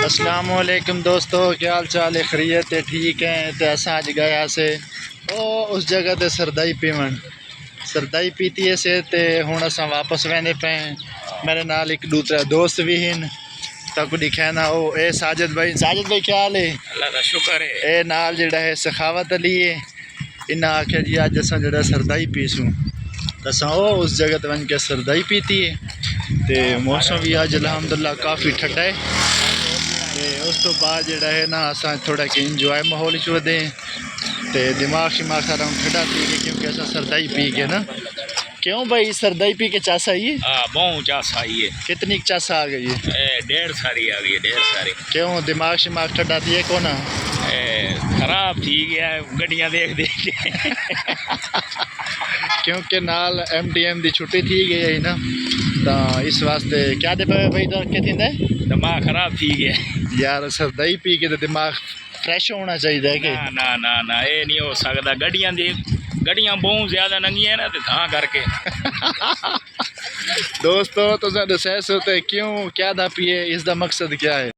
अस्सलाम वालेकुम दोस्तों, क्या हाल चाल है? खैरियत है? ठीक है। तो अस अज गए से उस जगह ते सरदाई पीवन सरदाई पीती है से ते हुण असां वापस वेंदे पे। मेरे नाल एक दूसरा दोस्त भी हैं तक दिखा ना ओ ए साजिद भाई क्या हाल है? अल्लाह का शुक्र है। ए नाल जिहड़ा है सखावत अली है। इन्हें आख्या जी अज असां जिहड़ा सरदाई पीसूँ तो असां उस जगह ते वन के सरदाई पीती है। तो मौसम भी अज अलहमदुल्ला काफ़ी ठंडा है। तो उस तो बाद जिहड़ा है ना असां थोड़ा कि इंजॉय माहौल च वधे तो दिमाग शिमाग सारा ठंडा थी गया क्योंकि असां सरदाई पी के ना। क्यों भाई सरदाई पी के चास आई है? बहुत चास आई है। कितनी चास आ गई है? ढेर सारी आ गई है, ढेर सारी। क्यों दिमाग शिमाग ठंडा थी है कौन? खराब थी गया गड्डियां देख देख के क्योंकि नाल MTM की छुट्टी थी गई है ना, तो इस वास्ते क्या दे पे भाई तो क्या थी दिमाग खराब थी गया यार। सरदाई पी के तो दिमाग फ्रैश होना चाहिए है कि ना ना ना ये नहीं हो सकता। गड्डियां बहुत ज्यादा नंगियां ना तो करके दोस्तों तो दस होते क्यों क्या था पिए, इसका मकसद क्या है?